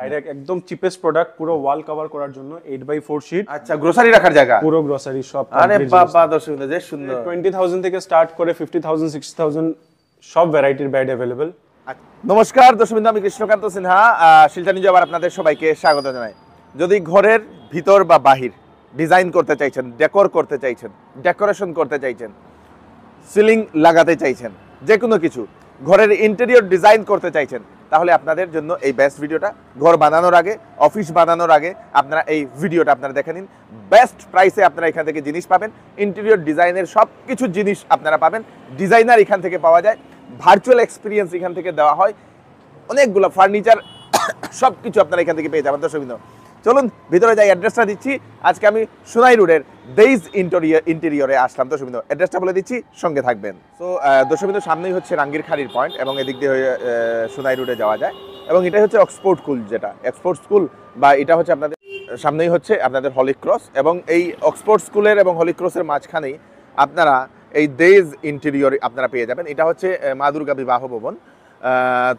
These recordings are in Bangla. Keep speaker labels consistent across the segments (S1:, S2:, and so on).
S1: ডাইরেক্ট একদম চিপেস্ট প্রোডাক্ট, পুরো ওয়াল কভার করার জন্য 8x4 শীট।
S2: আচ্ছা, গ্রোসারি রাখার জায়গা,
S1: পুরো গ্রোসারি সব।
S2: আরে বাবা, দর্শক যে সুন্দর।
S1: 20,000 থেকে স্টার্ট করে 50,000 60,000 সব ভ্যারাইটির বেড अवेलेबल।
S2: নমস্কার দর্শক, আমি কৃষ্ণকান্ত সিনহা, শিলচর নিউজে আবার আপনাদের সবাইকে স্বাগত জানাই। যদি ঘরের ভিতর বা বাহির ডিজাইন করতে চাইছেন, ডেকোর করতে চাইছেন, ডেকোরেশন করতে চাইছেন, সিলিং লাগাতে চাইছেন, যে কোনো কিছু ঘরের ইন্টেরিয়র ডিজাইন করতে চাইছেন, তাহলে আপনাদের জন্য এই বেস্ট ভিডিওটা। ঘর বানানোর আগে, অফিস বানানোর আগে আপনারা এই ভিডিওটা আপনারা দেখে নিন। বেস্ট প্রাইসে আপনারা এখান থেকে জিনিস পাবেন, ইন্টেরিয়র ডিজাইনের সব কিছু জিনিস আপনারা পাবেন। ডিজাইনার এখান থেকে পাওয়া যায়, ভার্চুয়াল এক্সপিরিয়েন্স এখান থেকে দেওয়া হয়, অনেকগুলো ফার্নিচার সব কিছু আপনারা এখান থেকে পেয়ে যাবেন। দর্শকবৃন্দ চলুন ভিতরে যাই, অ্যাড্রেসটা দিচ্ছি। আজকে আমি সোনাই রোডের দেইজ ইন্টেরিয়রে আসলাম। দর্শকবৃন্দ অ্যাড্রেসটা বলে দিচ্ছি, সঙ্গে থাকবেন। তো দর্শকবৃন্দ সামনেই হচ্ছে রাঙ্গির খাড়ির পয়েন্ট, এবং এদিক দিয়ে সোনাই রোডে যাওয়া যায়, এবং এটাই হচ্ছে অক্সফোর্ড স্কুল, যেটা অক্সফোর্ড স্কুল, বা এটা হচ্ছে আপনাদের সামনেই হচ্ছে আপনাদের হলি ক্রস, এবং এই অক্সফোর্ড স্কুলের এবং হলি ক্রসের মাঝখানেই আপনারা এই দেইজ ইন্টেরিয়র আপনারা পেয়ে যাবেন। এটা হচ্ছে মা দুর্গা বিবাহ ভবন।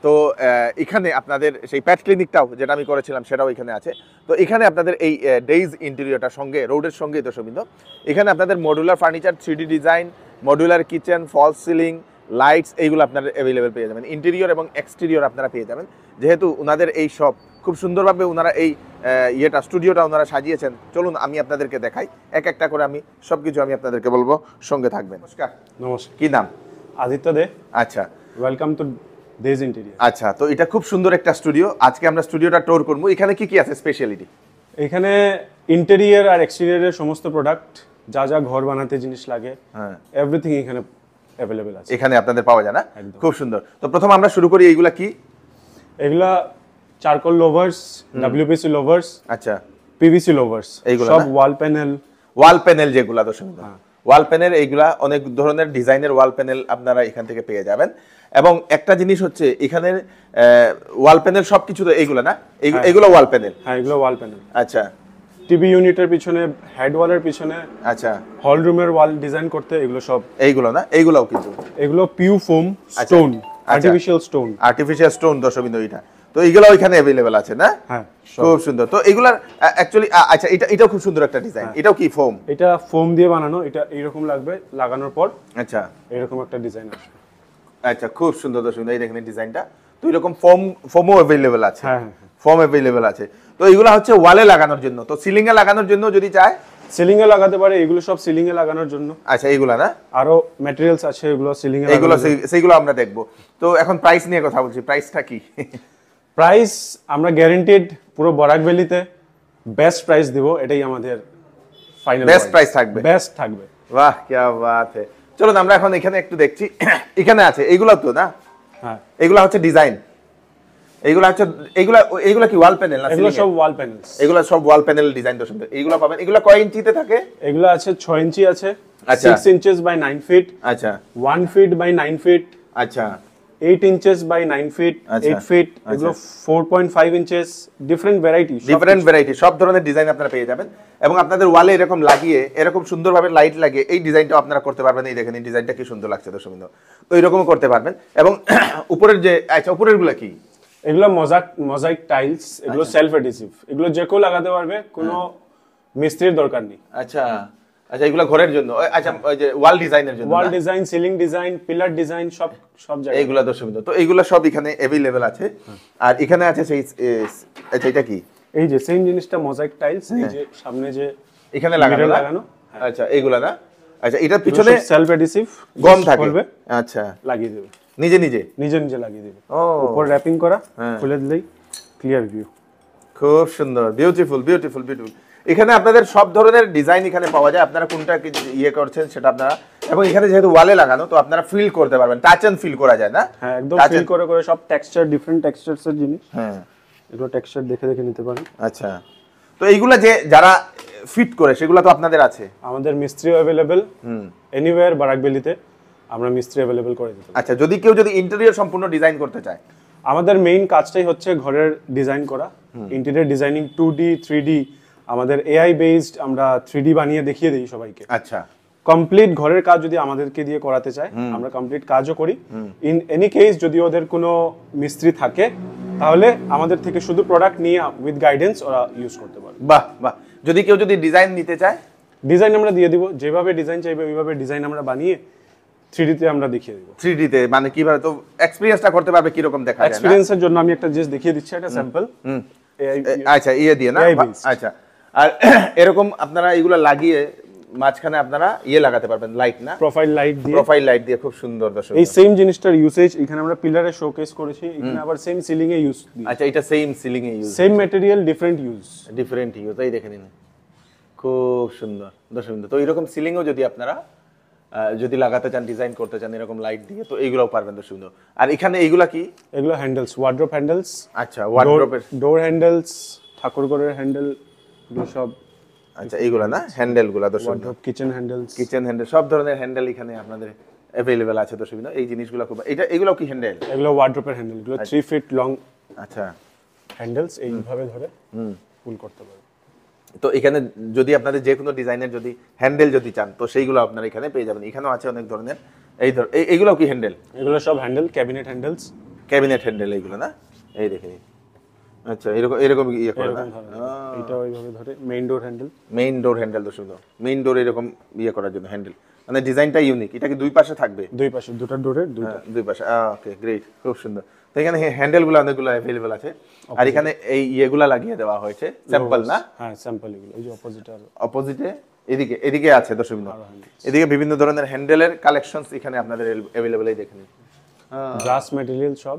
S2: তো এখানে আপনাদের সেই প্যাট ক্লিনিকটাও, যেটা আমি করেছিলাম, সেটাও এখানে আছে। তো এখানে আপনাদের এই ডেইজ ইন্টেরিয়রটার সঙ্গে, রোডের সঙ্গে দর্শকবৃন্দ, এখানে আপনাদের modular furniture, 3D design, modular kitchen, false ceiling, lights, এইগুলো আপনারা অ্যাভেলেবেল পেয়ে যাবেন। ইন্টেরিয়র এবং এক্সটেরিয়র আপনারা পেয়ে যাবেন। যেহেতু ওনাদের এই সব খুব সুন্দরভাবে ওনারা এই স্টুডিওটা ওনারা সাজিয়েছেন, চলুন আমি আপনাদেরকে দেখাই এক একটা করে। আমি সব কিছু আমি আপনাদেরকে বলবো, সঙ্গে থাকবেন। নমস্কার।
S1: নমস্কার।
S2: কি নাম?
S1: আদিত্য দে।
S2: আচ্ছা,
S1: ওয়েলকাম টু দেইজ ইন্টেরিয়র।
S2: আচ্ছা, তো এটা খুব সুন্দর একটা স্টুডিও। আজকে আমরা স্টুডিওটা ট্যুর করব। এখানে কি কি আছে স্পেশালিটি?
S1: এখানে ইন্টেরিয়র আর এক্সটেরিয়রের সমস্ত প্রোডাক্ট, যা যা ঘর বানাতে জিনিস লাগে, হ্যাঁ, এভরিথিং এখানে অ্যাভেলেবল আছে।
S2: এখানে আপনাদের পাওয়া যায় না? খুব সুন্দর। তো প্রথম আমরা শুরু করি, এইগুলা কি?
S1: এগুলা চারকোল লোভার্স, ডব্লিউপিসি লোভার্স,
S2: আচ্ছা,
S1: পিভিসি লোভার্স, এইগুলা সব ওয়াল প্যানেল যেগুলা দর্শক, ওয়াল প্যানেল, এইগুলা অনেক ধরনের ডিজাইনের ওয়াল প্যানেল আপনারা এখান থেকে পেয়ে যাবেন। এবং একটা জিনিস হচ্ছে এখানে ওয়াল প্যানেল সবকিছু তো এইগুলা না, এইগুলো ওয়াল প্যানেল? হ্যাঁ, এগুলো ওয়াল প্যানেল।
S2: আচ্ছা,
S1: টিভি ইউনিটের পিছনে, হেড ওয়ালের পিছনে,
S2: আচ্ছা,
S1: হল রুমের ওয়াল ডিজাইন করতে এগুলো সব।
S2: এইগুলো না? এইগুলোও কিন্তু
S1: এগুলো PU foam stone,
S2: artificial stone দর্শকবৃন্দ, এটা তো এইগুলো ওইখানে অ্যাভেলেবল আছে না?
S1: হ্যাঁ,
S2: খুব সুন্দর। তো এগুলার অ্যাকচুয়ালি আচ্ছা, এটাও খুব সুন্দর একটা ডিজাইন। এটাও কি ফোম?
S1: এটা ফোম দিয়ে বানানো। এটা এইরকম লাগবে লাগানোর পর।
S2: আচ্ছা,
S1: এরকম একটা ডিজাইন আসবে।
S2: আচ্ছা, খুব সুন্দর দর্শক, এই দেখেন ডিজাইনটা। তো এরকম ফোমও অ্যাভেলেবল আছে।
S1: হ্যাঁ,
S2: ফোম অ্যাভেলেবল আছে। তো এগুলো হচ্ছে ওয়ালে লাগানোর জন্য। তো সিলিং এ লাগানোর জন্য যদি চায়,
S1: সিলিং এ লাগাতে পারে। এগুলো সব সিলিং এ লাগানোর জন্য।
S2: আচ্ছা, এইগুলা না?
S1: আরো ম্যাটেরিয়ালস আছে এগুলো সিলিং এ,
S2: এইগুলো সেইগুলো আমরা দেখব। তো এখন প্রাইস নিয়ে কথা বলছি, প্রাইসটা কি?
S1: প্রাইস আমরা গ্যারান্টিড পুরো বরাক ভ্যালিতে বেস্ট প্রাইস দিব। এটাই আমাদের ফাইনাল
S2: বেস্ট প্রাইস থাকবে।
S1: বেস্ট থাকবে।
S2: বাহ, কি বাত है। চলুন আমরা এখন এখানে একটু দেখছি। এখানে আছে এইগুলো তো না?
S1: হ্যাঁ,
S2: এগুলো হচ্ছে ডিজাইন। এইগুলো হচ্ছে এইগুলো কি ওয়াল প্যানেল না?
S1: এগুলো সব ওয়াল প্যানেলস।
S2: এগুলো সব ওয়াল প্যানেল ডিজাইন তো সুন্দর। এইগুলো পাবেন। এগুলো কয় ইঞ্চিতে থাকে?
S1: এগুলো আছে 6 ইঞ্চি আছে,
S2: আচ্ছা,
S1: 6 ইঞ্চেস বাই 9 ফিট,
S2: আচ্ছা,
S1: 1 ফিট বাই 9 ফিট,
S2: আচ্ছা,
S1: 8 ইঞ্চেস বাই 9 ফিট, 8 ফিট, এগুলো 4.5 ইঞ্চেস, ডিফারেন্ট ভ্যারাইটি সব ধরনের ডিজাইন আপনারা পেয়ে যাবেন। এবং আপনাদের ওয়ালে এরকম লাগিয়ে, এরকম সুন্দরভাবে লাইট লাগিয়ে এই ডিজাইনটাও আপনারা করতে পারবেন। এই দেখেন এই ডিজাইনটা কি সুন্দর লাগছে দর্শকবৃন্দ। তো এরকমও করতে পারবেন। এবং উপরের যে, আচ্ছা, উপরের গুলো কি? এগুলো মোজাইক টাইলস, এগুলো সেলফ এডিসিভ, এগুলো যে কেউ লাগাতে পারবে, কোনো মিস্ত্রির দরকার নেই।
S2: আচ্ছা, আচ্ছা, এগুলো ঘরের জন্য। আচ্ছা, ওই যে ওয়াল ডিজাইনের জন্য,
S1: ওয়াল design, ceiling design, pillar design, সব জায়গায়
S2: এইগুলো দর্শকবৃন্দ। তো এইগুলো সব এখানে अवेलेबल আছে। আর এখানে আছে সেই, আচ্ছা, এটা কি?
S1: এই যে সেম জিনিসটা মোজাইক টাইলস, এই যে সামনে যে
S2: এখানে লাগানো। আচ্ছা, এইগুলা না? আচ্ছা, এটা পিছনে
S1: সেলফ এডিসিভ
S2: গম থাকবে। আচ্ছা,
S1: লাগিয়ে দেবে
S2: নিজে
S1: লাগিয়ে দেবে। উপর র‍্যাপিং করা, খুলে দিলেই ক্লিয়ার ভিউ।
S2: খুব সুন্দর, বিউটিফুল। এখানে আপনাদের সব ধরনের ডিজাইন এখানে পাওয়া যায়। আপনারা কোনটা করছেন সেটা আপনারা, এবং এখানে যেহেতু ওয়ালে লাগানো, তো আপনারা ফিল করতে পারবেন, টাচ এন্ড ফিল করা যায় না?
S1: হ্যাঁ, একদম ফিল করে সব টেক্সচার, ডিফারেন্ট টেক্সচারস এর জিনিস। হ্যাঁ, এগুলো টেক্সচার দেখে নিতে পারেন।
S2: আচ্ছা, তো এইগুলা যে যারা ফিট করে, সেগুলো তো আপনাদের আছে?
S1: আমাদের মিস্ত্রি अवेलेबल এনিওয়্যার বারাক ভ্যালিতে আমরা মিস্ত্রি अवेलेबल করে দিতে।
S2: আচ্ছা, যদি ইন্টেরিয়র সম্পূর্ণ ডিজাইন করতে চায়,
S1: আমাদের মেইন কাজটাই হচ্ছে ঘরের ডিজাইন করা, ইন্টেরিয়র ডিজাইনিং, 2D 3D, আমাদের এআই বেসড, আমরা 3D বানিয়ে দেখিয়ে দেই সবাইকে।
S2: আচ্ছা,
S1: কমপ্লিট ঘরের কাজ যদি আমাদেরকে দিয়ে করাতে চায়, আমরা কমপ্লিট কাজও করি। ইন এনি কেস যদি ওদের কোনো মিস্ত্রি থাকে,
S3: তাহলে আমাদের থেকে শুধু প্রোডাক্ট নিয়ে উইথ গাইডেন্স ওরা ইউজ করতে পারবে।
S2: বাহ বাহ, যদি কেউ ডিজাইন নিতে চায়,
S3: ডিজাইন আমরা দিয়ে দিব, যেভাবে ডিজাইন চাইবে ওইভাবে ডিজাইন আমরা বানিয়ে 3D তে আমরা দেখিয়ে দিব।
S2: 3D তে মানে কিভাবে, তো এক্সপেরিয়েন্সটা করতে পারবে কি রকম দেখা যায়?
S3: এক্সপেরিয়েন্সের জন্য আমি একটা জাস্ট দেখিয়ে দিচ্ছি, একটা স্যাম্পল।
S2: আচ্ছা, ইয়ে দিয়ে না? আচ্ছা, আর এরকম আপনারা এগুলো লাগিয়ে মাঝখানে আপনারা ইয়ে লাগাতে পারবেন, লাইট না?
S3: প্রোফাইল লাইট দিয়ে,
S2: প্রোফাইল লাইট দিয়ে খুব সুন্দর। দর্শক,
S3: এই সেম জিনিসটার ইউসেজ এখানে আমরা পিলারে শোকেস করেছি, এখানে আবার সেম সিলিং এ ইউজ দিই।
S2: আচ্ছা, এটা সেম সিলিং এ use,
S3: same material different use,
S2: different use. এই দেখে নিন, খুব সুন্দর। দর্শক, তো এরকম সিলিংও যদি আপনারা যদি লাগাতে চান, ডিজাইন করতে চান এরকম লাইট দিয়ে, তো এইগুলোও পারবেন। দর্শক, আর এখানে এইগুলা কি?
S3: এগুলো হ্যান্ডেলস, ওয়ার্ড্রপ হ্যান্ডেলস।
S2: আচ্ছা, ওয়ার্ড্রপের
S3: ডোর হ্যান্ডেলস, ঠাকুরঘরের হ্যান্ডেল, এগুলো সব।
S2: আচ্ছা, এইগুলা না হ্যান্ডেলগুলা? দর্শক,
S3: wardrobe, kitchen handles,
S2: kitchen handle, সব ধরনের হ্যান্ডেল এখানে আপনাদের अवेलेबल আছে। দর্শক, এই জিনিসগুলো খুব, এটা এগুলো কি হ্যান্ডেল?
S3: এগুলো ওয়ার্ড্রপের হ্যান্ডেল, এগুলো 3 ফিট লং।
S2: আচ্ছা,
S3: হ্যান্ডেলস এইভাবে ধরে পুল করতে পারবে।
S2: তো এখানে যদি আপনাদের যে কোনো ডিজাইনের যদি হ্যান্ডেল যদি চান, তো সেইগুলো আপনারা এখানে পেয়ে যাবেন। এখানেও আছে অনেক ধরনের। এইগুলো কি হ্যান্ডেল?
S3: এগুলো সব handle, cabinet handles.
S2: Cabinet handle এইগুলো না? এই দেখেন। আচ্ছা, এরকম ইয়ে করে না?
S3: এটা ওইভাবে ধরে। মেইন ডোর হ্যান্ডেল,
S2: মেইন ডোর হ্যান্ডেল। দর্শক, মেইন ডোর এরকম ইয়ে করার জন্য হ্যান্ডেল, মানে ডিজাইনটা ইউনিক। এটা কি দুই পাশে থাকবে?
S3: দুই পাশে, দুটো ডোরের
S2: দুই পাশে। ওকে, গ্রেট, খুব সুন্দর। তো এখানে হ্যান্ডেলগুলো অনেকগুলো अवेलेबल আছে, আর এখানে এই ইয়েগুলা লাগিয়ে দেওয়া হয়েছে, স্যাম্পল না?
S3: হ্যাঁ, স্যাম্পল এগুলো। এই যে
S2: অপোজিটে এদিকে আছে। দর্শক, এদিকে বিভিন্ন ধরনের হ্যান্ডেলের কালেকশনস এখানে আপনাদের अवेलेबल। এই দেখেন,
S3: গ্লাস ম্যাটেরিয়াল সব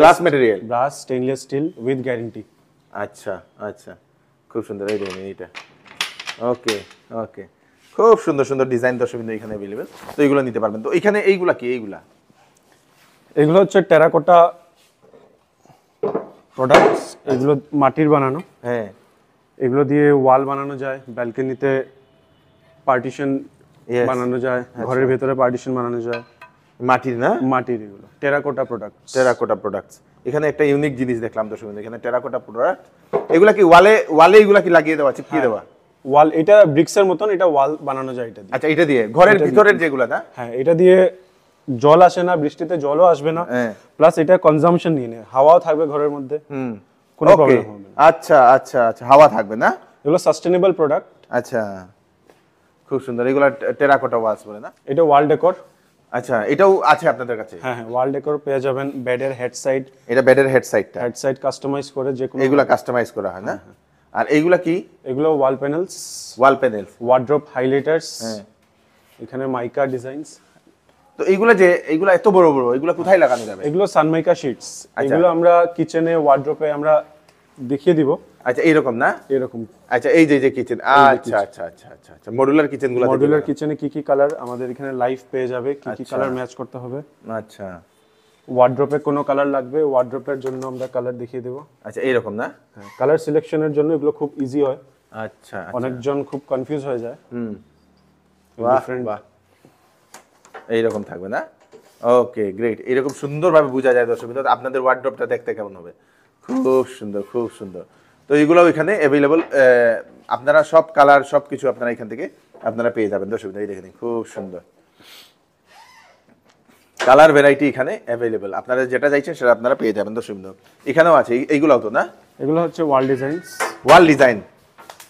S2: glass material,
S3: brush, stainless steel with guarantee.
S2: আচ্ছা আচ্ছা, খুব সুন্দর। এই দেখেন এইটা। ওকে ওকে, খুব সুন্দর সুন্দর ডিজাইন দর্শক এখানে अवेलेबल। তো এইগুলো নিতে পারবেন। তো এখানে এইগুলা কি?
S3: এগুলো হচ্ছে টেরাকোটা প্রোডাক্টস। এগুলো মাটির বানানো।
S2: হ্যাঁ,
S3: এগুলো দিয়ে ওয়াল বানানো যায়, ব্যালকনিতে পার্টিশন বানানো যায়, ঘরের ভেতরে পার্টিশন বানানো যায়।
S2: মাটির না?
S3: মাটির। এগুলো টেরাকোটা
S2: প্রোডাক্টস। এখানে একটা ইউনিক জিনিস দেখলাম দর্শক, এখানে টেরাকোটা প্রোডাক্ট। এগুলা কি ওয়ালে এগুলা কি লাগিয়ে দেওয়া, চিপকিয়ে দেওয়া?
S3: ওয়াল, এটা ব্রিক্সের মতন, এটা ওয়াল বানানো যায় এটা দিয়ে।
S2: আচ্ছা, এটা দিয়ে ঘরের ভিতরের যেগুলা না?
S3: হ্যাঁ, এটা দিয়ে জল আসে না, বৃষ্টিতে জলও আসবে না, প্লাস এটা কনজাম্পশন নিয়ে নেয়, হাওয়াও থাকবে ঘরের মধ্যে, কোনো প্রবলেম হবে না।
S2: আচ্ছা আচ্ছা আচ্ছা, হাওয়া থাকবে না?
S3: এগুলো সাস্টেনেবল প্রোডাক্ট।
S2: আচ্ছা, খুব সুন্দর। এগুলা টেরাকোটা ওয়ালস বলে না?
S3: এটা ওয়াল ডেকোর।
S2: আচ্ছা, এটাও আছে আপনাদের কাছে?
S3: হ্যাঁ হ্যাঁ, ওয়াল ডেকোর পেয়ে যাবেন। বেডের হেড সাইড,
S2: এটা বেডের হেড সাইড
S3: কাস্টমাইজ করে যে কোনো,
S2: এগুলা কাস্টমাইজ করা হয় না? আর এইগুলা কি?
S3: এগুলো ওয়াল প্যানেলস, ওয়ার্ড্রপ হাইলাইটারস। হ্যাঁ, এখানে মাইকা ডিজাইনস।
S2: তো এইগুলা এত বড় বড়, এগুলা কোথায় লাগানো যাবে?
S3: এগুলো সানমাইকা শীটস। এগুলো আমরা কিচেনে, ওয়ার্ড্রপে আমরা দেখিয়ে দিব।
S2: আচ্ছা, এইরকম না?
S3: এরকম।
S2: আচ্ছা, এই যে কিচেন। আচ্ছা আচ্ছা আচ্ছা আচ্ছা আচ্ছা, মডুলার কিচেনগুলো।
S3: মডুলার কিচেনে কি কি কালার আমাদের এখানে লাইভ পেয়ে যাবে, কি কি কালার ম্যাচ করতে হবে।
S2: আচ্ছা,
S3: ওয়ার্ড্রপে কোনো কালার লাগবে, ওয়ার্ড্রপের জন্য আমরা কালার দেখিয়ে দেব।
S2: আচ্ছা, এইরকম না?
S3: হ্যাঁ, কালার সিলেকশনের জন্য এগুলো খুব ইজি হয়।
S2: আচ্ছা,
S3: অনেকজন খুব কনফিউজ হয়ে যায়।
S2: ডিফারেন্ট, বাহ, এইরকম থাকবে না? ওকে, গ্রেট। এরকম সুন্দরভাবে বোঝা যায় দর্শক, আপনাদের ওয়ার্ড্রপটা দেখতে কেমন হবে। খুব সুন্দর, খুব সুন্দর। তো এইগুলো এখানে अवेलेबल। আপনারা সব কালার সবকিছু আপনারা এখান থেকে আপনারা পেয়ে যাবেন দর্শক। এই দেখেন, খুব সুন্দর কালার ভ্যারাইটি এখানে अवेलेबल। আপনারা যেটা চাইছেন সেটা আপনারা পেয়ে যাবেন দর্শক। এখানেও আছে এইগুলাও তো না?
S3: এগুলো হচ্ছে ওয়াল ডিজাইন।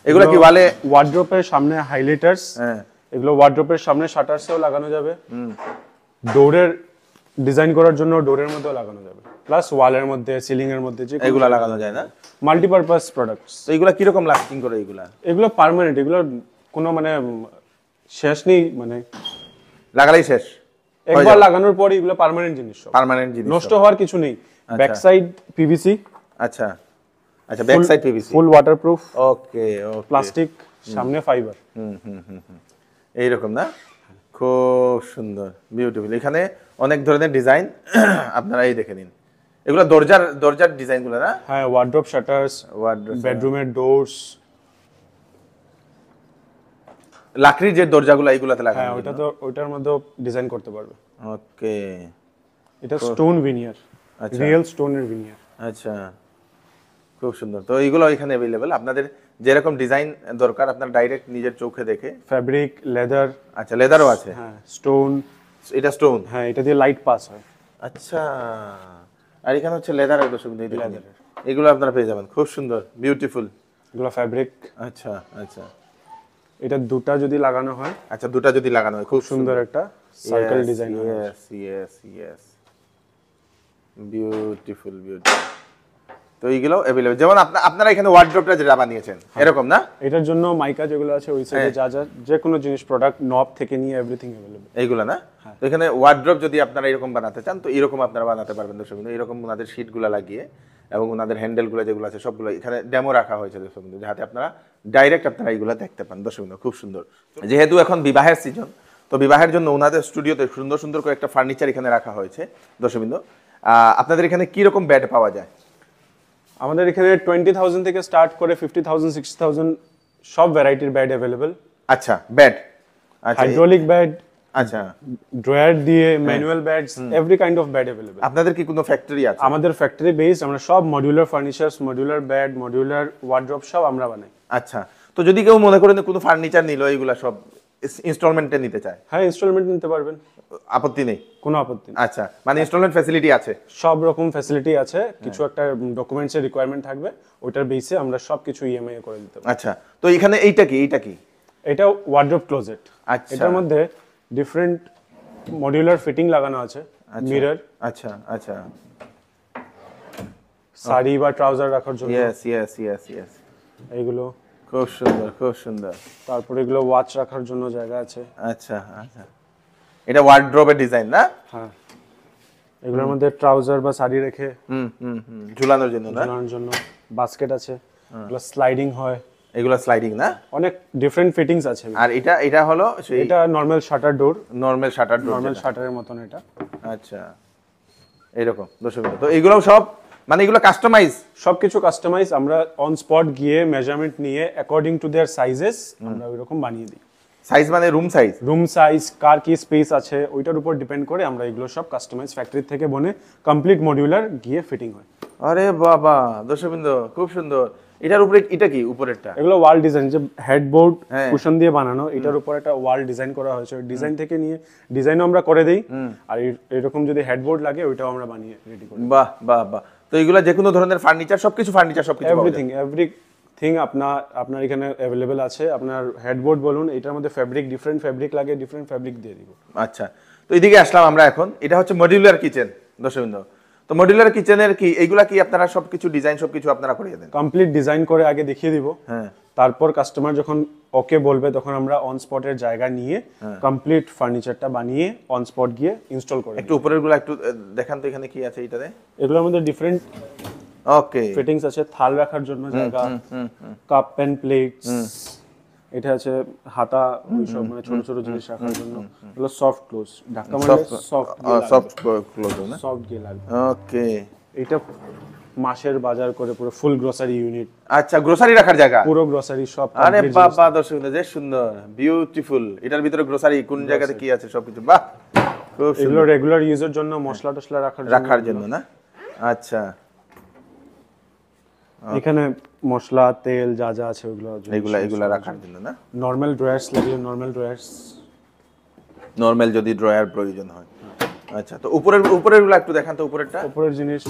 S2: এগুলো কি ওয়ালে?
S3: ওয়ার্ড্রপের সামনে হাইলাইটারস। হ্যাঁ, এগুলো ওয়ার্ড্রপের সামনে শাটারসেও লাগানো যাবে। ডোরের ডিজাইন করার জন্য ডোরের মধ্যেও লাগানো যাবে, প্লাস ওয়ালের মধ্যে, সিলিং এর মধ্যে, যে
S2: এগুলা লাগানো যায় না?
S3: Multipurpose products.
S2: তো এগুলা কি রকম লাস্টিং করে?
S3: এগুলো পার্মানেন্ট, এগুলো কোনো মানে শেষ নেই, মানে
S2: লাগালেই শেষ,
S3: একবার লাগানোর পরে এগুলো পার্মানেন্ট জিনিস, নষ্ট হওয়ার কিছু নেই। Back side PVC.
S2: আচ্ছা আচ্ছা, back side PVC,
S3: full waterproof.
S2: Okay okay,
S3: plastic, সামনে ফাইবার।
S2: এইরকম না? খুব সুন্দর, বিউটিফুল। এখানে অনেক ধরনের ডিজাইন আপনারা এই দেখে নিন। এগুলো দরজার ডিজাইনগুলো না?
S3: হ্যাঁ, ওয়ার্ড্রপ শাটারস, বেডরুমের ডোরস,
S2: লাকড়ির যে দরজাগুলো এইগুলাতে লাগানো।
S3: হ্যাঁ, ওটা তো ওটার মধ্যে ডিজাইন করতে পারবে।
S2: ওকে,
S3: এটা স্টোন ভিনিয়ার, রিয়েল স্টোনের ভিনিয়ার।
S2: আচ্ছা, খুব সুন্দর। তো এইগুলো এখানে अवेलेबल। আপনাদের যেরকম ডিজাইন দরকার আপনারা ডাইরেক্ট নিজের চোখে দেখে।
S3: Fabric, leather.
S2: আচ্ছা, লেদারও আছে?
S3: হ্যাঁ, স্টোন।
S2: এটা স্টোন?
S3: হ্যাঁ, এটা দিয়ে লাইট পাস হয়।
S2: আচ্ছা আর এখানে হচ্ছে লেদার একদম সুন্দর, এগুলো আপনারা পেয়ে যাবেন, খুব সুন্দর বিউটিফুল।
S3: এগুলো ফ্যাব্রিক।
S2: আচ্ছা আচ্ছা,
S3: এটা দুটা যদি লাগানো হয়,
S2: আচ্ছা দুটা যদি লাগানো হয় খুব
S3: সুন্দর একটা সার্কেল ডিজাইন হয়।
S2: Yes yes yes, beautiful beautiful. তো এইগুলো अवेलेबल, যেমন আপনারা এখানে ওয়ার্ড্রপটা যেটা বানিয়েছেন এরকম না?
S3: এটার জন্য মাইকা যেগুলো আছে ওই সাইডে যা যা যে কোনো জিনিস প্রোডাক্ট নব থেকে নিয়ে এভরিথিং अवेलेबल
S2: এইগুলো না? তো এখানে ওয়ার্ড্রপ যদি আপনারা এরকম বানাতে চান তো এরকম আপনারা বানাতে পারবেন দর্শক বন্ধু। এরকম ওনাদের শীটগুলো লাগিয়ে এবং ওনাদের হ্যান্ডেলগুলো যেগুলো আছে সবগুলো এখানে ডেমো রাখা হয়েছে দর্শক বন্ধু, যাতে আপনারা ডাইরেক্ট আপনারা এইগুলো দেখতে পান দর্শক বন্ধু, খুব সুন্দর। যেহেতু এখন বিবাহের সিজন, তো বিবাহের জন্য ওনাদের স্টুডিওতে সুন্দর সুন্দর করে একটা ফার্নিচার এখানে রাখা হয়েছে দর্শক বন্ধু। আপনাদের এখানে কি রকম বেড পাওয়া যায়?
S3: আমাদের এখানে 20,000 থেকে স্টার্ট করে 50,000 60,000 সব ভ্যারাইটির বেড अवेलेबल।
S2: আচ্ছা বেড, আচ্ছা
S3: হাইড্রোলিক বেড,
S2: আচ্ছা
S3: ড্রয়ার দিয়ে manual beds, every kind of bed available.
S2: আপনাদের কি কোনো ফ্যাক্টরি আছে?
S3: আমাদের ফ্যাক্টরি বেসড, আমরা সব modular furnitures, modular bed, modular wardrobe সব আমরা বানাই।
S2: আচ্ছা, তো যদি কেউ মনে করেন কোনো ফার্নিচার নিলো এইগুলা সব ইনস্টলমেন্টে নিতে চায়?
S3: হ্যাঁ, ইনস্টলমেন্ট নিতে পারবেন,
S2: আপত্তি নেই?
S3: কোনো আপত্তি নেই।
S2: আচ্ছা, মানে ইনস্টলমেন্ট ফ্যাসিলিটি আছে?
S3: সব রকম ফ্যাসিলিটি আছে, কিছু একটা ডকুমেন্টসের রিকোয়ারমেন্ট থাকবে, ওটার বেসে আমরা সব কিছু ইএমআই এ করে দিতে পারি।
S2: আচ্ছা, তো এখানে এইটা কি, এইটা কি?
S3: এটা ওয়ার্ড্রপ ক্লোজেট।
S2: আচ্ছা,
S3: এটার মধ্যে ডিফারেন্ট মডিউলার ফিটিং লাগানো আছে, মিরর,
S2: আচ্ছা আচ্ছা,
S3: শাড়ি বা ট্রাউজার রাখার জন্য।
S2: ইয়েস ইয়েস ইয়েস ইয়েস,
S3: এইগুলো
S2: খুব সুন্দর খুব সুন্দর।
S3: তারপর এগুলো ওয়াচ রাখার জন্য জায়গা আছে।
S2: আচ্ছা আচ্ছা, এটা ওয়ার্ড্রোবের ডিজাইন না?
S3: হ্যাঁ, এগুলোর মধ্যে ট্রাউজার বা শাড়ি রেখে
S2: ঝুলানোর জন্য না?
S3: ঝুলানোর জন্য বাস্কেট আছে, এগুলো স্লাইডিং হয়,
S2: এগুলো স্লাইডিং না?
S3: অনেক ডিফারেন্ট ফিটিংস আছে।
S2: আর এটা এটা হলো সেই
S3: এটা নরমাল শাটার ডোর,
S2: নরমাল শাটার ডোর,
S3: নরমাল শাটারের মতন এটা।
S2: আচ্ছা, এরকম দর্শক, তো এগুলো সব মানে এগুলো কাস্টমাইজ?
S3: সবকিছু কাস্টমাইজ, আমরা অন স্পট গিয়ে মেজারমেন্ট নিয়ে অ্যাকর্ডিং টু देयर সাইজেস আমরা ওইরকম বানিয়ে দিই।
S2: সাইজ মানে রুম সাইজ?
S3: রুম সাইজ, কার কি স্পেস আছে ওইটার উপর ডিপেন্ড করে আমরা এগুলো সব কাস্টমাইজ ফ্যাক্টরি থেকে বনে কমপ্লিট মডিউলার গিয়ে ফিটিং হয়।
S2: আরে বাবা দর্শকবৃন্দ, খুব সুন্দর। এটার উপরে এটা কি উপরেরটা?
S3: এগুলো ওয়াল ডিজাইন, যে হেডবোর্ড কুশন দিয়ে বানানো, এটার উপর একটা ওয়াল ডিজাইন করা হয়েছে। ওই ডিজাইন থেকে নিয়ে ডিজাইনও আমরা করে দেই, আর এরকম যদি হেডবোর্ড লাগে ওইটাও আমরা বানিয়ে রেডি করি।
S2: বাহ বাহ বাহ। তো এগুলো যে কোনো ধরনের ফার্নিচার, সবকিছু ফার্নিচার সবকিছু
S3: এভরিথিং আপনার এখানে अवेलेबल আছে। আপনার হেডবোর্ড বলুন, এটার মধ্যে ফ্যাব্রিক, ডিফারেন্ট ফ্যাব্রিক লাগে, ডিফারেন্ট ফ্যাব্রিক দিয়ে দিব।
S2: আচ্ছা, তো এইদিকে আসলাম আমরা এখন। এটা হচ্ছে মডিউলার কিচেন দর্শকবৃন্দ। তো মডিউলার কিচেনের কি এইগুলা কি আপনারা সবকিছু ডিজাইন সবকিছু আপনারা করিয়ে দেন?
S3: কমপ্লিট ডিজাইন করে আগে দেখিয়ে দিব,
S2: হ্যাঁ,
S3: তারপর কাস্টমার যখন ওকে বলবে তখন আমরা অন স্পটের জায়গা নিয়ে কমপ্লিট ফার্নিচারটা বানিয়ে অন স্পট গিয়ে ইনস্টল করে।
S2: একটু উপরের গুলো একটু দেখান তো, এখানে কি আছে এটাতে?
S3: এগুলোর মধ্যে ডিফারেন্ট
S2: ওকে
S3: ফিটিংস আছে, থাল রাখার জন্য জায়গা, কাপ পেন প্লেটস, এটা আছে হাতা, ওই সব মানে ছোট ছোট জিনিস রাখার জন্য। এগুলো সফট ক্লোজ, ঢাকা মানে
S2: সফট ক্লোজ না?
S3: সফট গিয়ে লাগবে।
S2: ওকে,
S3: এটা মাসের বাজার করে পুরো ফুল গ্রোসারি ইউনিট।
S2: আচ্ছা, গ্রোসারি রাখার জায়গা?
S3: পুরো গ্রোসারি সব।
S2: আরে বাবা দর্শক, যে সুন্দর বিউটিফুল। এটার ভিতরে গ্রোসারি কোন জায়গাতে কি আছে সবকিছু, বাহ খুব সুন্দর।
S3: এগুলো রেগুলার ইউজের জন্য, মশলা টশলা
S2: রাখার জন্য না? আচ্ছা,
S3: এখানে মশলা তেল যা যা আছে ওগুলো
S2: এগুলা রাখার জন্য না?
S3: নরমাল ড্রয়ার্স লাগলে নরমাল ড্রয়ার্স,
S2: নরমাল যদি ড্রয়ার প্রয়োজন হয়। আচ্ছা, তো উপরের গুলো একটু দেখান তো। উপরের
S3: জিনিস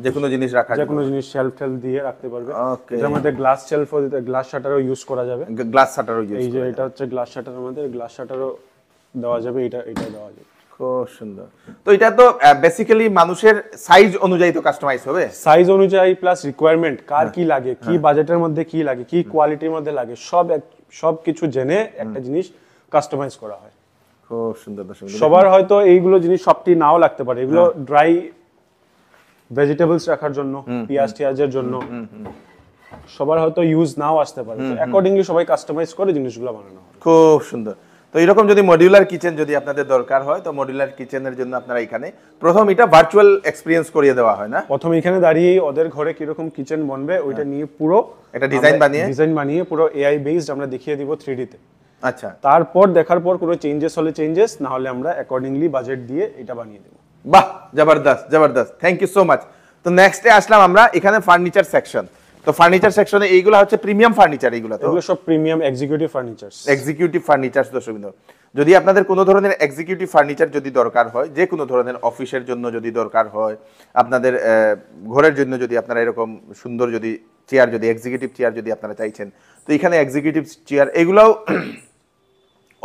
S2: যে কোনো জিনিস রাখা,
S3: যে কোনো জিনিস শেলফ দিয়ে রাখতে পারবে।
S2: ওকে,
S3: এর মধ্যে গ্লাস শেলফও দিতে, গ্লাস শাটারও ইউজ করা যাবে।
S2: গ্লাস শাটারও ইউজ,
S3: এই যে এটা হচ্ছে গ্লাস শাটারের মধ্যে, গ্লাস শাটারও দেওয়া যাবে, এটা দেওয়া যাবে।
S2: খুব সুন্দর। তো এটা তো বেসিক্যালি মানুষের সাইজ অনুযায়ী তো কাস্টমাইজ হবে?
S3: সাইজ অনুযায়ী প্লাস রিকোয়ারমেন্ট, কার কি লাগে, কি বাজেটের মধ্যে কি লাগে, কি কোয়ালিটির মধ্যে লাগে, সব কিছু জেনে একটা জিনিস কাস্টমাইজ করা হয়।
S2: খুব সুন্দর।
S3: সবার হয়তো এইগুলো জিনিস সবটি নাও লাগতে পারে। এগুলো ড্রাই ভেজিটেবলস রাখার জন্য, পেঁয়াজ টিয়াজের জন্য সবার হয়তো ইউজ নাও আসতে পারে। অ্যাকর্ডিংলি সবাই কাস্টমাইজ করে জিনিসগুলো বানানো হয়।
S2: খুব সুন্দর। তো এরকম যদি মডিউলার কিচেন যদি আপনাদের দরকার হয়, তো মডিউলার কিচেনের জন্য আপনারা এখানে প্রথম এটা ভার্চুয়াল এক্সপেরিয়েন্স করিয়ে দেওয়া হয় না?
S3: প্রথম এখানে দাঁড়িয়ে ওদের ঘরে কিরকম কিচেন বনবে ওইটা নিয়ে পুরো
S2: এটা ডিজাইন বানিয়ে
S3: পুরো এআই বেসড আমরা দেখিয়ে দিব 3D তে।
S2: আচ্ছা,
S3: তারপর দেখার পর কোনো চেঞ্জেস হলে চেঞ্জেস, না হলে আমরা অ্যাকর্ডিংলি বাজেট দিয়ে এটা বানিয়ে দেব।
S2: বাহ, জবরদস্ত জবরদস্ত, থ্যাংক ইউ সো মাচ। তো নেক্সটে আসলাম আমরা এখানে ফার্নিচার সেকশন। তো ফার্নিচার সেকশনে এইগুলো হচ্ছে প্রিমিয়াম ফার্নিচার, এইগুলো তো
S3: এগুলো সব প্রিমিয়াম এক্সিকিউটিভ ফার্নিচারস।
S2: এক্সিকিউটিভ ফার্নিচার দর্শকবৃন্দ। যদি আপনাদের কোনো ধরনের এক্সিকিউটিভ ফার্নিচার যদি দরকার হয়, যে কোনো ধরনের অফিসের জন্য যদি দরকার হয়, আপনাদের ঘরের জন্য যদি আপনারা এরকম সুন্দর যদি চেয়ার, যদি এক্সিকিউটিভ চেয়ার যদি আপনারা চাইছেন, তো এখানে এক্সিকিউটিভ চেয়ার এগুলাও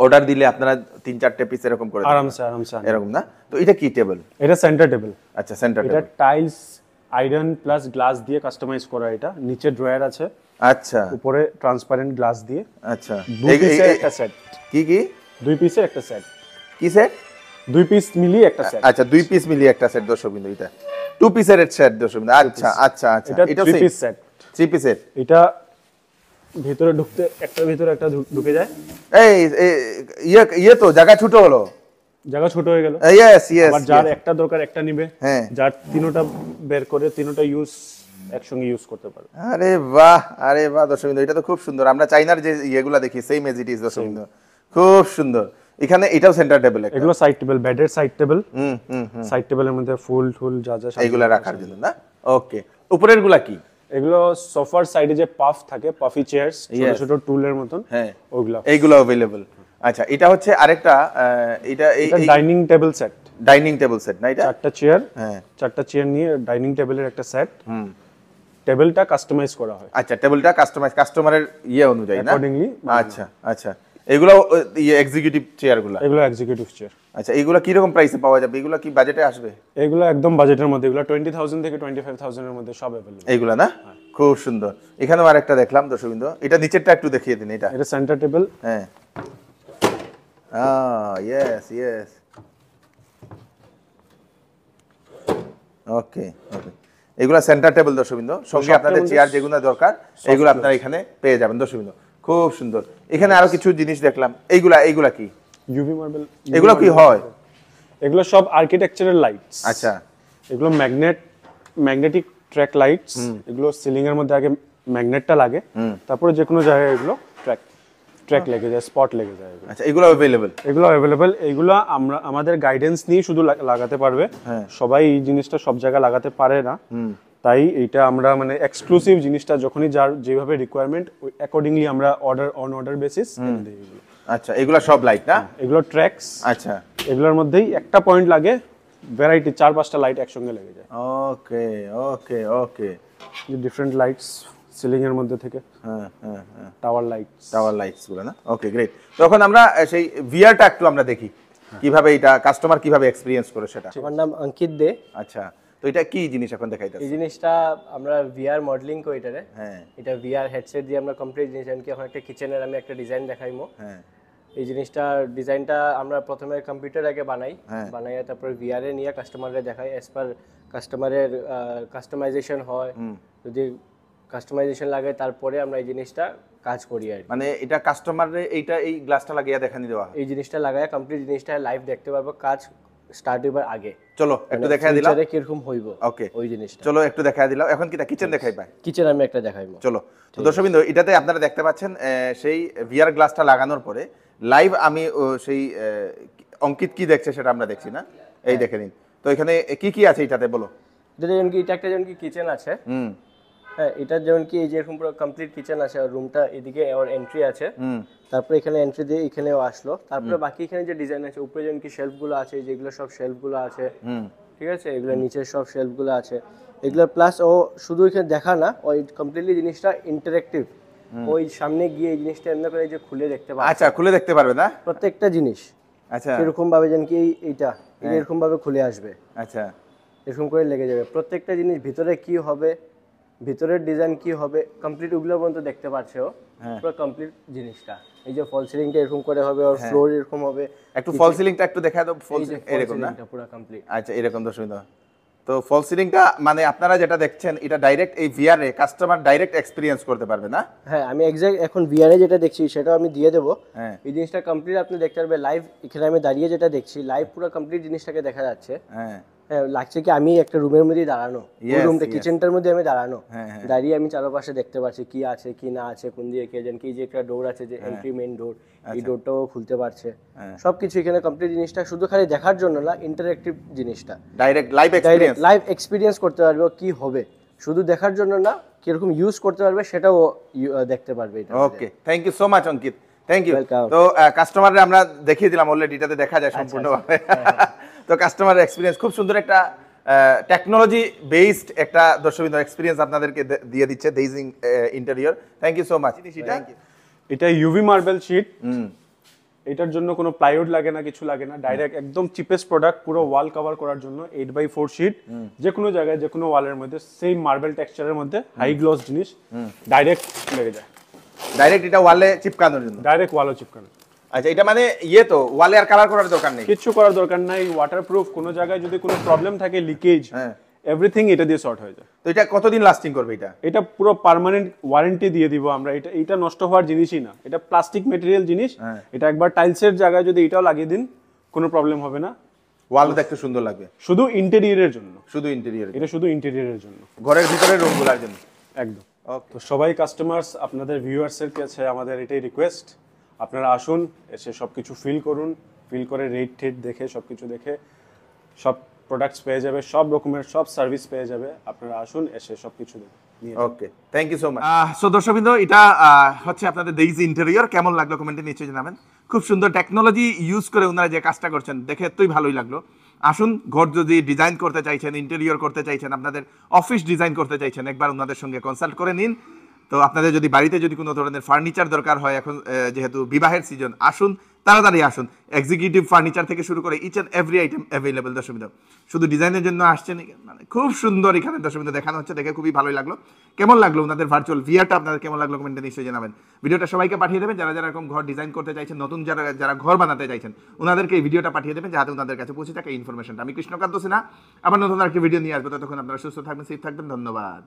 S2: অর্ডার দিলে আপনারা 3-4 পিস এরকম করে
S3: আরামসে
S2: এরকম না? তো এটা কি টেবিল?
S3: এটা সেন্টার টেবিল।
S2: আচ্ছা, সেন্টার
S3: এটা
S2: table.
S3: Tiles iron plus glass দিয়ে কাস্টমাইজ করা। এটা নিচে ড্রয়ার আছে,
S2: আচ্ছা
S3: উপরে ট্রান্সপারেন্ট গ্লাস দিয়ে।
S2: আচ্ছা,
S3: 2 পিসের একটা সেট।
S2: কি
S3: 2 পিসের একটা সেট।
S2: কি সেট?
S3: 2 পিস মিলিয়ে একটা সেট।
S2: আচ্ছা, 2 পিস মিলিয়ে একটা সেট দর্শকবৃন্দ। এটা 2 পিসের সেট দর্শকবৃন্দ। আচ্ছা আচ্ছা আচ্ছা,
S3: এটা 3 পিস সেট।
S2: 3 পিসের।
S3: এটা ভিতরে ঢুকতে একটার ভিতরে একটা ঢুকে যায়।
S2: এই ইয়ে তো জায়গা ছোট হলো,
S3: জায়গা ছোট হয়ে গেল।
S2: Yes yes.
S3: আবার যার একটা দরকার একটা নিবে,
S2: হ্যাঁ,
S3: যার তিনটা বের করে তিনটা একসঙ্গে ইউজ করতে পারবে।
S2: আরে বাহ, আরে বাহ দর্শকবৃন্দ, এটা তো খুব সুন্দর। আমরা চাইনার যে ইয়েগুলা দেখি সেম এজ ইট ইজ দর্শকবৃন্দ, খুব সুন্দর। এখানে এটাও সেন্টার টেবিল।
S3: এগুলো সাইড টেবিল, বেডের সাইড টেবিল।
S2: হুম।
S3: সাইড টেবিলের মধ্যে ফুল যা যা
S2: এইগুলা রাখার জন্য না? ওকে। উপরের গুলা কি?
S3: এগুলো সোফার সাইডে যে পাফ থাকে, পাফি চেয়ারস, ছোট ছোট টুলের মতন,
S2: হ্যাঁ,
S3: ওগুলা।
S2: এইগুলো अवेलेबल। আচ্ছা, এটা হচ্ছে আরেকটা এটা এই
S3: dining table set.
S2: Dining table set না এটা?
S3: 4টা চেয়ার,
S2: হ্যাঁ,
S3: 4টা চেয়ার নিয়ে ডাইনিং টেবিলের একটা সেট। টেবিলটা কাস্টমাইজ করা হয়।
S2: আচ্ছা, টেবিলটা কাস্টমারের ইয়ে অনুযায়ী না?
S3: অ্যাকর্ডিংলি।
S2: আচ্ছা আচ্ছা, এগুলো ইয়ে এক্সিকিউটিভ চেয়ারগুলো?
S3: এগুলো এক্সিকিউটিভ চেয়ার।
S2: আচ্ছা, এগুলো কি রকম প্রাইসে পাওয়া যাবে? এগুলো কি বাজেটে আসবে?
S3: এগুলো একদম বাজেটের মধ্যে। এগুলো 20,000 থেকে 25,000 এর মধ্যে সব अवेलेबल।
S2: এইগুলা না? খুব সুন্দর। এখানেও আরেকটা দেখলাম দর্শকবৃন্দ, এটা নিচেরটা একটু দেখিয়ে দিন। এটা
S3: সেন্টার টেবিল।
S2: হ্যাঁ, ইয়েস ইয়েস। ওকে ওকে, এগুলা সেন্টার টেবিল দর্শকবৃন্দ। সঙ্গে আপনাদের চেয়ার যেগুলো দরকার এগুলো আপনারা এখানে পেয়ে যাবেন দর্শকবৃন্দ। খুব সুন্দর। এখানে আরো কিছু জিনিস দেখলাম। এইগুলা কি?
S3: UV marble.
S2: এগুলো কি হয়?
S3: এগুলো সব আর্কিটেকচারাল লাইটস।
S2: আচ্ছা,
S3: এগুলো ম্যাগনেটিক ট্র্যাক লাইটস। এগুলো সিলিং এর মধ্যে আগে ম্যাগনেটটা লাগে, তারপরে যে কোনো জায়গায় এগুলো ট্র্যাক লেগে যায়, স্পট লেগে যায়।
S2: আচ্ছা, এগুলো अवेलेबल?
S3: এগুলো अवेलेबल। এগুলো আমরা আমাদের গাইডেন্স নিয়ে শুধু লাগাতে পারবে। সবাই এই জিনিসটা সব জায়গায় লাগাতে পারে না, তাই এটা আমরা মানে এক্সক্লুসিভ জিনিসটা যখনই যার যেভাবে রিকোয়ারমেন্ট অ্যাকর্ডিংলি আমরা অর্ডার বেসিস দিই এগুলো।
S2: আচ্ছা, এগুলো সব লাইট না?
S3: এগুলো ট্র্যাকস।
S2: আচ্ছা,
S3: এগুলোর মধ্যেই একটা পয়েন্ট লাগে, ভ্যারাইটি 4-5টা লাইট একসঙ্গে লেগে যায়।
S2: ওকে ওকে ওকে।
S3: ডিফারেন্ট লাইটস সিলিং এর মধ্যে থেকে।
S2: হ্যাঁ,
S3: টাওয়ার লাইটস
S2: গুলো না? ওকে, গ্রেট। তখন আমরা সেই ভিআরটা একটু আমরা দেখি কিভাবে এটা কাস্টমার কিভাবে এক্সপেরিয়েন্স করে সেটা।
S4: আমার নাম অঙ্কিত দে।
S2: আচ্ছা, তো এটা কি জিনিস এখন দেখাইতেছে?
S4: এই জিনিসটা আমরা ভিআর মডেলিং করি এটারে।
S2: হ্যাঁ,
S4: এটা ভিআর হেডসেট দিয়ে আমরা কমপ্লিট জিনিস কি এখন একটা কিচেনের আমি একটা ডিজাইন দেখাইমো।
S2: হ্যাঁ,
S4: এই জিনিসটা ডিজাইনটা আমরা প্রথমে কম্পিউটার আগে বানাইয়া তারপর ভিআর এ নিয়ে কাস্টমাররে দেখাই। এজ পার কাস্টমারের কাস্টমাইজেশন হয়, যদি কাস্টমাইজেশন লাগে তারপরে আমরা এই জিনিসটা কাজ করি আর
S2: মানে এটা কাস্টমারে এইটা এই গ্লাসটা লাগিয়ে দেখানি দেওয়া হয়।
S4: এই জিনিসটা লাগায় কমপ্লিট জিনিসটা লাইভ দেখতে পারবো কাজ স্টার্ট হবার আগে।
S2: চলো একটু দেখাই দিলাম
S4: ফিউচারে কিরকম হইব
S2: ওকে
S4: ওই জিনিসটা।
S2: চলো একটু দেখাই দিলাম। এখন কি কিচেন দেখাই পাই?
S4: কিচেন আমি একটা দেখাইবো।
S2: চলো। তো দর্শকবৃন্দ, এটাতে আপনারা দেখতে পাচ্ছেন সেই ভিআর গ্লাসটা লাগানোর পরে লাইভ আমি সেই অঙ্কিত কি দেখছে সেটা আমরা দেখছি না? এই দেখে নিন। তো এখানে কি কি আছে এটাতে বলো।
S4: এটা একটা যেমন কি কিচেন আছে। হ্যাঁ, এটা যেমন কি এই যে এরকম পুরো কমপ্লিট কিচেন আছে, আর রুমটা এদিকে ওর এন্ট্রি আছে। তারপরে এখানে এন্ট্রি দিয়ে এখানেও আসলো। তারপরে বাকি এখানে যে ডিজাইন আছে উপরে যেমন কি শেলফ গুলো আছে, যেগুলো সব শেলফ গুলো আছে, ঠিক আছে, এগুলো নিচে সব শেলফ গুলো আছে। এগুলো প্লাস ও শুধু এখানে দেখা না, ওই কমপ্লিটলি জিনিসটা ইন্টারেক্টিভ। ওই সামনে গিয়ে এই জিনিসটা এমনি করে যে খুলে দেখতে পারবে।
S2: আচ্ছা, খুলে দেখতে পারবে না
S4: প্রত্যেকটা জিনিস।
S2: আচ্ছা,
S4: এরকম ভাবে যেন কি এইটা এরকম ভাবে খুলে আসবে।
S2: আচ্ছা,
S4: এরকম করে লেগে যাবে। প্রত্যেকটা জিনিস ভিতরে কি হবে, ভিতরের ডিজাইন কি হবে, কমপ্লিট ওগুলো পর্যন্ত দেখতে পারছে ও। পুরো কমপ্লিট জিনিসটা এই যে ফল সিলিংটা এরকম করে হবে, আর ফ্লোর এরকম হবে।
S2: একটু ফল সিলিংটা একটু দেখায় দাও। ফল এরকম না?
S4: পুরো কমপ্লিট।
S2: আচ্ছা, এরকম দর্শকবৃন্দ। তো ফল সিলিংটা মানে আপনারা যেটা দেখছেন এটা ডাইরেক্ট এই ভিআর এ কাস্টমার ডাইরেক্ট এক্সপেরিয়েন্স করতে পারবে না?
S4: হ্যাঁ, আমি এক্সাক্ট এখন ভিআর এ যেটা দেখছি সেটাও আমি দিয়ে দেবো।
S2: হ্যাঁ,
S4: এই জিনিসটা কমপ্লিট আপনি দেখতে পারবে লাইভ। এখানে আমি দাঁড়িয়ে যেটা দেখছি লাইভ পুরো কমপ্লিট জিনিসটাকে দেখা যাচ্ছে।
S2: হ্যাঁ,
S4: হ্যাঁ, লাগছে কি আমি একটা রুমের মধ্যে দাঁড়ানো, ওই রুমটা কিচেনটার মধ্যে আমি দাঁড়ানো, দাঁড়িয়ে আমি চারপাশে দেখতে পাচ্ছি কি আছে কি না আছে, কোন দিকে কে জান কি, যে একটা ডোর আছে যে এন্ট্রি মেইন ডোর, এই ডোরটাও খুলতে পারছে। সবকিছু এখানে কমপ্লিট জিনিসটা শুধু খালি দেখার জন্য না, ইন্টারেক্টিভ জিনিসটা
S2: ডাইরেক্ট লাইভ
S4: এক্সপেরিয়েন্স করতে পারবে কি হবে, শুধু দেখার জন্য না, কিরকম ইউজ করতে পারবে সেটাও দেখতে পারবে এটা।
S2: Okay, thank you so much Ankit. Thank you.
S4: Welcome.
S2: তো কাস্টমাররা আমরা দেখিয়ে দিলাম অলরেডি, এটাতে দেখা যায় সম্পূর্ণভাবে। তো কাস্টমার এক্সপিরিয়েন্স খুব সুন্দর একটা টেকনোলজি বেসড একটা দর্শকবৃন্দ এক্সপিরিয়েন্স আপনাদেরকে দিয়ে দিচ্ছে দেইজিং interior. Thank you so much.
S3: এটা ইউভি মার্বেল শীট, এটার জন্য কোনো প্লাইউড লাগে না, কিছু লাগে না, ডাইরেক্ট একদম চিপেস্ট প্রোডাক্ট পুরো ওয়াল কভার করার জন্য 8x4 শীট, যে কোনো জায়গায় যে কোনো ওয়ালের মধ্যে সেম মার্বেল টেক্সচারের মধ্যে হাই গ্লস জিনিস ডাইরেক্ট লেগে যায়,
S2: ডাইরেক্ট এটা ওয়ালে চিপকানোর জন্য।
S3: ডাইরেক্ট ওয়ালও চিপকানো।
S2: আচ্ছা, এটা মানে ইয়ে তো ওয়ালে আর কালার করার দরকার নেই,
S3: কিছু করার দরকার নাই, ওয়াটারপ্রুফ, কোনো জায়গায় যদি কোনো প্রবলেম থাকে লিকেজ এভরিথিং এটা দিয়ে সর্ট হয়ে যায়।
S2: তো এটা কতদিন লাস্টিং করবে এটা?
S3: এটা পুরো পার্মানেন্ট ওয়ারেন্টি দিয়ে দিব আমরা। এটা নষ্ট হওয়ার জিনিসই না, এটা প্লাস্টিক ম্যাটেরিয়াল জিনিস। এটা একবার টাইলসের জায়গায় যদি এটাও লাগিয়ে দিন কোনো প্রবলেম হবে না,
S2: ওয়ালও দেখতে সুন্দর লাগবে।
S3: শুধু ইন্টেরিয়রের জন্য,
S2: শুধু ইন্টেরিয়র,
S3: এটা শুধু ইন্টেরিয়রের জন্য,
S2: ঘরের ভিতরের রুমগুলোর জন্য
S3: একদম। তো সবাই কাস্টমার্স, আপনাদের ভিউয়ার্সের কাছে আমাদের এটাই রিকোয়েস্ট, আপনারা আসুন, এসে সবকিছু ফিল করুন, ফিল করে রেট টেট দেখে সবকিছু দেখে সব প্রোডাক্টস পেয়ে যাবে, সব রকমের সব সার্ভিস পেয়ে যাবে। আপনারা আসুন, এসে সবকিছু নিয়ে।
S2: Okay, thank you so much. So দর্শকবৃন্দ, এটা হচ্ছে আপনাদের দেইজি ইন্টেরিয়র। কেমন লাগলো কমেন্টে নিশ্চয়ই জানাবেন। খুব সুন্দর টেকনোলজি ইউজ করে ওনারা যে কাজটা করছেন দেখে এতই ভালোই লাগলো। আসুন, ঘর যদি ডিজাইন করতে চাইছেন, ইন্টেরিয়র করতে চাইছেন, আপনাদের অফিস ডিজাইন করতে চাইছেন, একবার ওনাদের সঙ্গে কনসাল্ট করে নিন। তো আপনাদের যদি বাড়িতে যদি কোনো ধরনের ফার্নিচার দরকার হয়, এখন যেহেতু বিবাহের সিজন, আসুন, তাড়াতাড়ি আসুন। এক্সিকিউটিভ ফার্নিচার থেকে শুরু করে each and every item available. দর্শকবৃন্দ, শুধু ডিজাইনের জন্য আসছেন, মানে খুব সুন্দর এখানে দর্শকবৃন্দ দেখানো হচ্ছে, দেখে খুবই ভালোই লাগলো। কেমন লাগলো ওনাদের ভার্চুয়াল ভিআরটা, আপনাদের কেমন লাগলো কমেন্টে নিশ্চয়ই জানাবেন। ভিডিওটা সবাইকে পাঠিয়ে দেবেন, যারা যারা এরকম ঘর ডিজাইন করতে চাইছেন, নতুন যারা ঘর বানাতে চাইছেন, ওনাদেরকে এই ভিডিওটা পাঠিয়ে দেবেন, যাতে ওনাদের কাছে পৌঁছে থাকে এই ইনফরমেশনটা। আমি কৃষ্ণকান্ত সিনহা, আবার নতুন আরেকটি ভিডিও নিয়ে আসবো। ততক্ষণ আপনারা সুস্থ থাকবেন, সেফ থাকবেন। ধন্যবাদ।